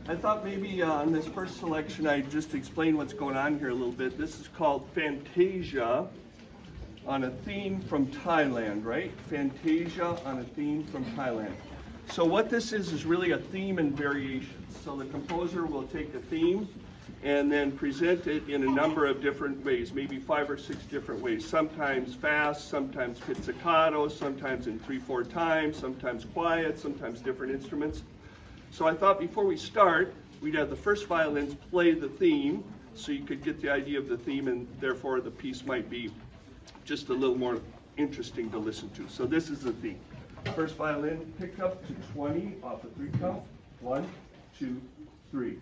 I thought maybe on this first selection I'd just explain what's going on here a little bit. This is called Fantasia on a theme from Thailand, right? Fantasia on a theme from Thailand. So what this is really a theme and variations. So the composer will take a theme and then present it in a number of different ways, maybe 5 or 6 different ways. Sometimes fast, sometimes pizzicato, sometimes in 3/4 time, sometimes quiet, sometimes different instruments. So I thought before we start, we'd have the first violins play the theme so you could get the idea of the theme, and therefore the piece might be just a little more interesting to listen to. So this is the theme. First violin, pick up to 20 off a 3 count. 1, 2, 3.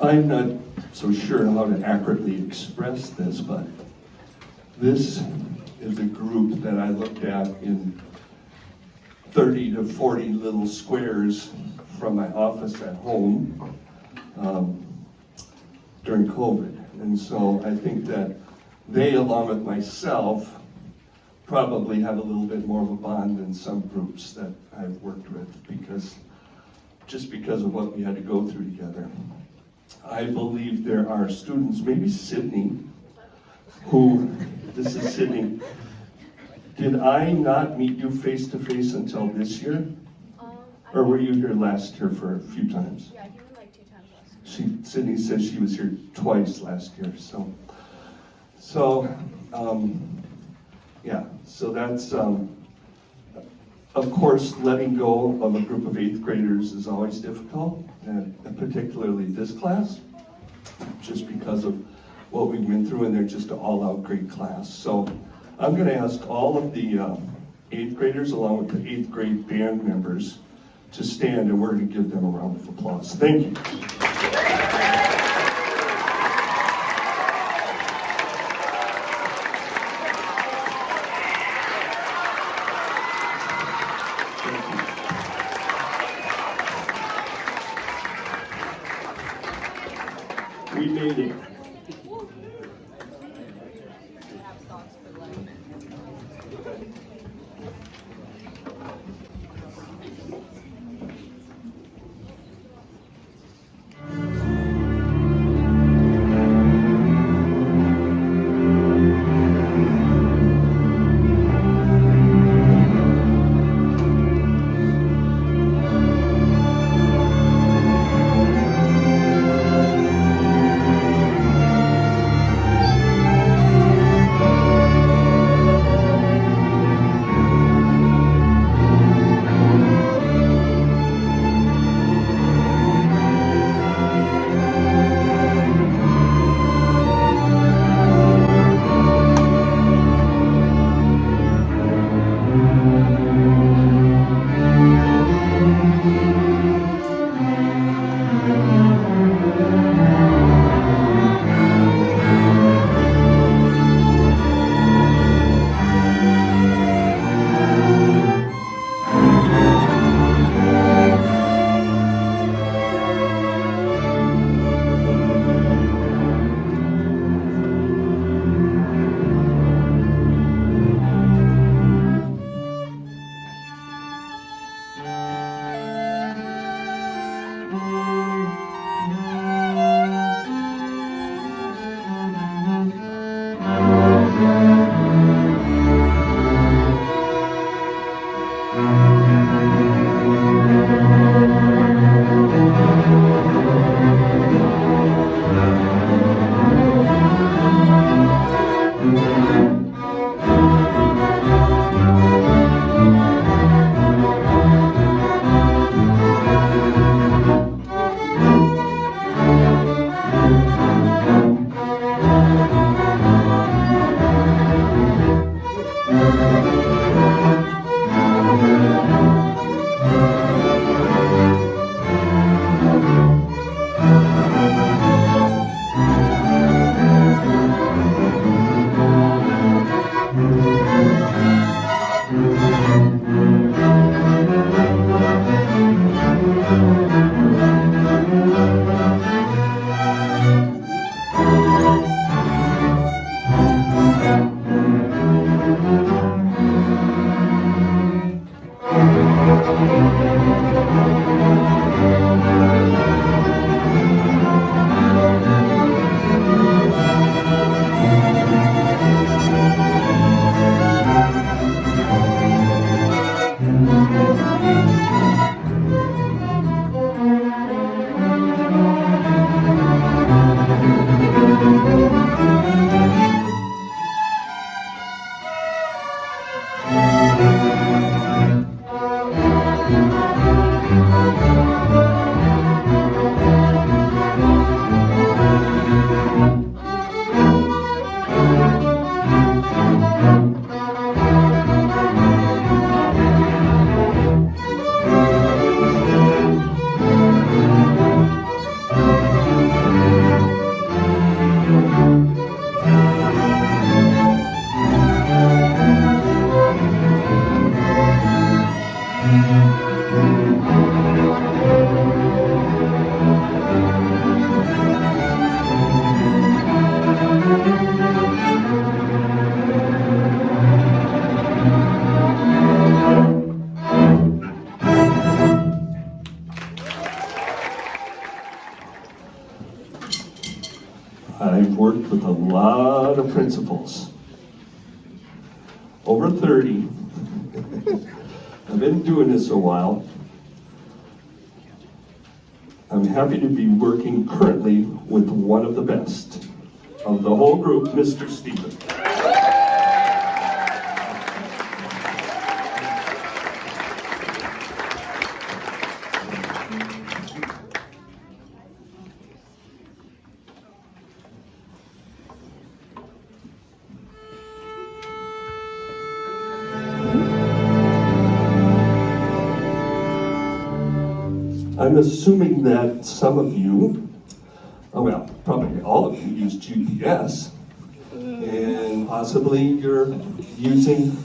I'm not so sure how to accurately express this, but this is a group that I looked at in 30 to 40 little squares from my office at home during COVID. And so I think that they, along with myself, probably have a little bit more of a bond than some groups that I've worked with, just because of what we had to go through together. I believe there are students, maybe Sydney, this is Sydney. Did I not meet you face to face until this year? Or were you here last year for a few times? Yeah, you were like 2 times last year. Sydney says she was here twice last year, so that's, of course, letting go of a group of 8th graders is always difficult, and particularly this class, just because of what we went through, and they're just an all-out great class. So I'm going to ask all of the 8th graders, along with the 8th grade band members, to stand, and we're going to give them a round of applause. Thank you. We made it. I've worked with a lot of principals. Over 30. I've been doing this a while. I'm happy to be working currently with one of the best of the whole group, Mr. Stephen. I'm assuming that some of you, well, probably all of you use GPS, and possibly you're using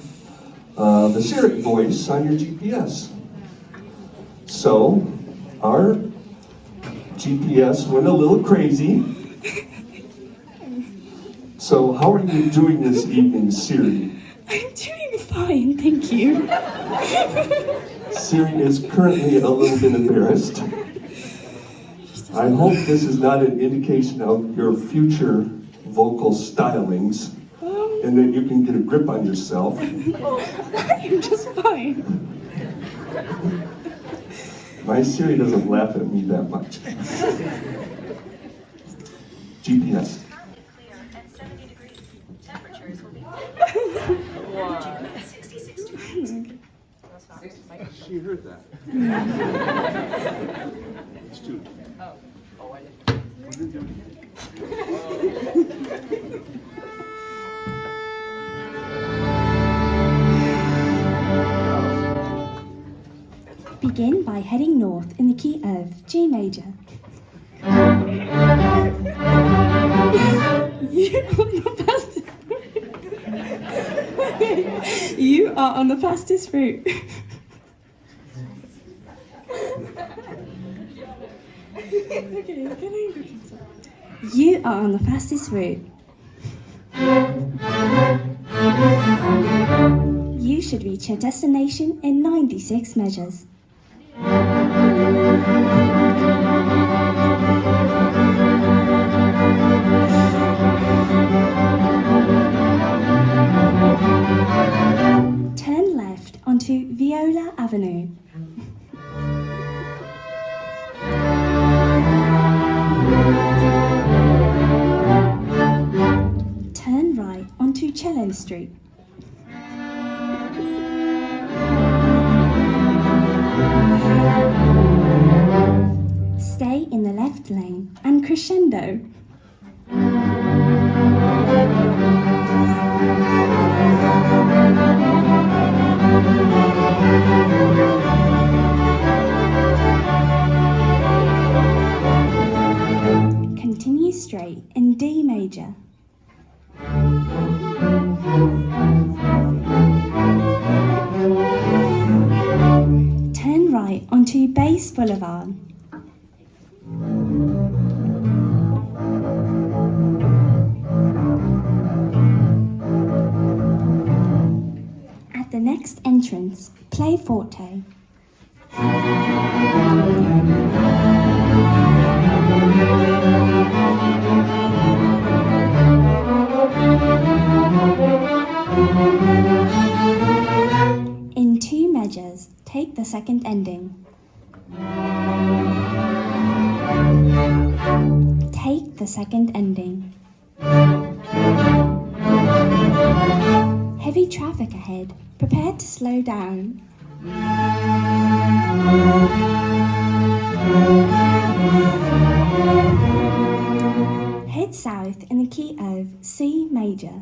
the Siri voice on your GPS. So, our GPS went a little crazy. So, how are you doing this evening, Siri? I'm doing fine, thank you. Siri is currently a little bit embarrassed. I hope this is not an indication of your future vocal stylings and that you can get a grip on yourself. I'm just fine. My Siri doesn't laugh at me that much. GPS. Clear and 70 degrees. Temperatures will be 66 degrees. She heard that. It's two. Oh, I We didn't do it again. Begin by heading north in the key of G major. You are on the fastest route. You are on the fastest route. You should reach your destination in 96 measures. Turn left onto Viola Avenue. Turn right onto Cello Street. Stay in the left lane and crescendo. Continue straight in D major. Turn right onto Bass Boulevard. At the next entrance, play forte. In 2 measures, take the second ending. Take the second ending. Heavy traffic ahead. Prepare to slow down. Head south in the key of C major.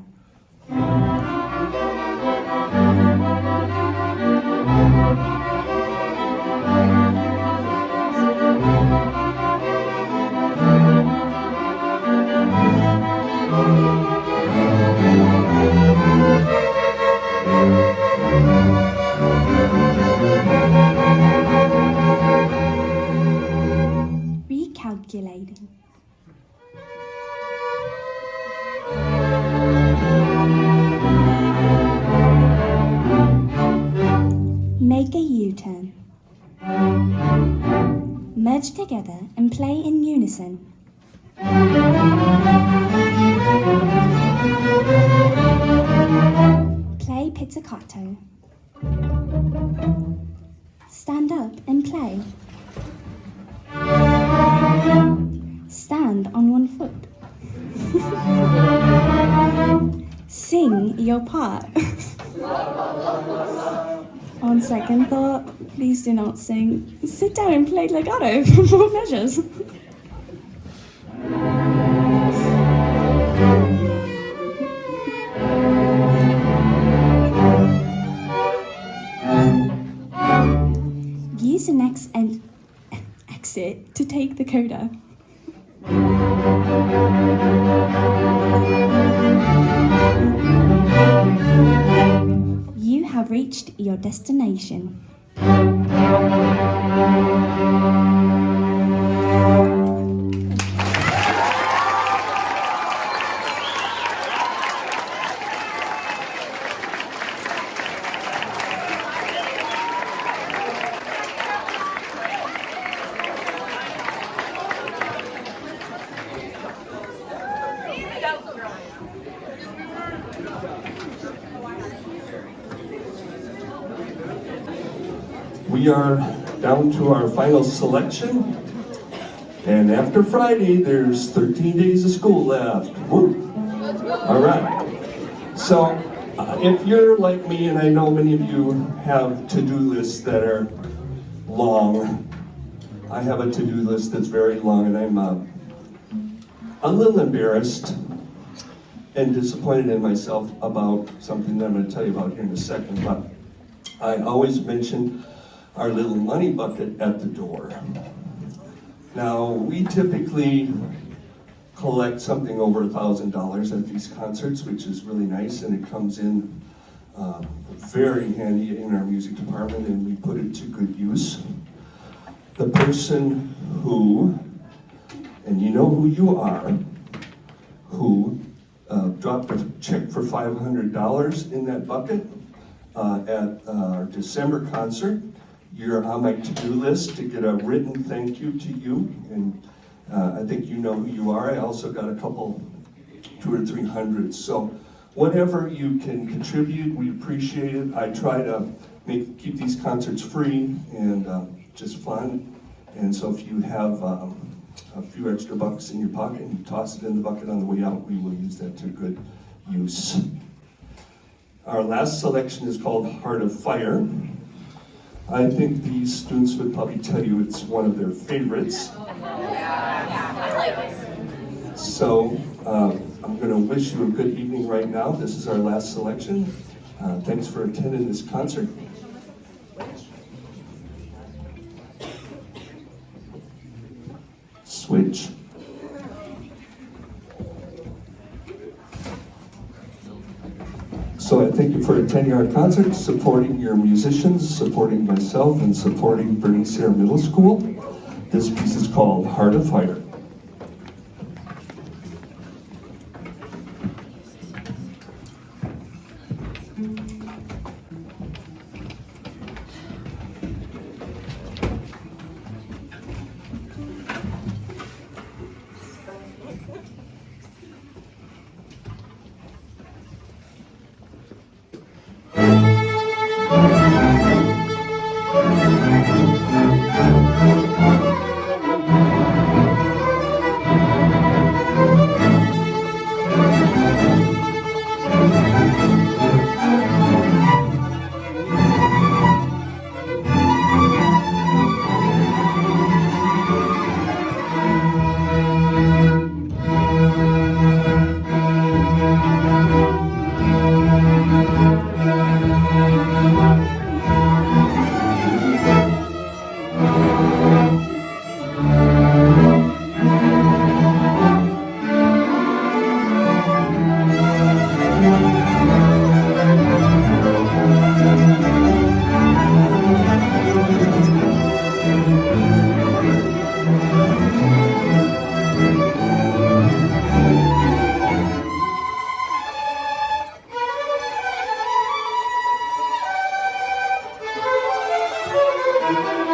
turn. Merge together and play in unison. Play pizzicato. Stand up and play. Stand on one foot. Sing your part. On second thought, please do not sing. Sit down and play legato for more measures. Use the next exit to take the coda. You have reached your destination. We are down to our final selection, and after Friday, there's 13 days of school left. Woo. All right. So, if you're like me, and I know many of you have to-do lists that are long, I have a to-do list that's very long, and I'm a little embarrassed and disappointed in myself about something that I'm going to tell you about here in a second, but I always mention our little money bucket at the door. Now, we typically collect something over $1,000 at these concerts, which is really nice, and it comes in very handy in our music department, and we put it to good use. The person who, and you know who you are, who dropped a check for $500 in that bucket at our December concert, you're on my to-do list to get a written thank you to you, and I think you know who you are. I also got a couple, 200 or 300. So whatever you can contribute, we appreciate it. I try to keep these concerts free and just fun. And so if you have a few extra bucks in your pocket and you toss it in the bucket on the way out, we will use that to good use. Our last selection is called Heart of Fire. I think these students would probably tell you it's one of their favorites. So I'm going to wish you a good evening right now. This is our last selection. Thanks for attending this concert. Switch. So I thank you for attending our concert, supporting your musicians, supporting myself, and supporting Bernice Air Middle School. This piece is called Heart of Fire. Bye.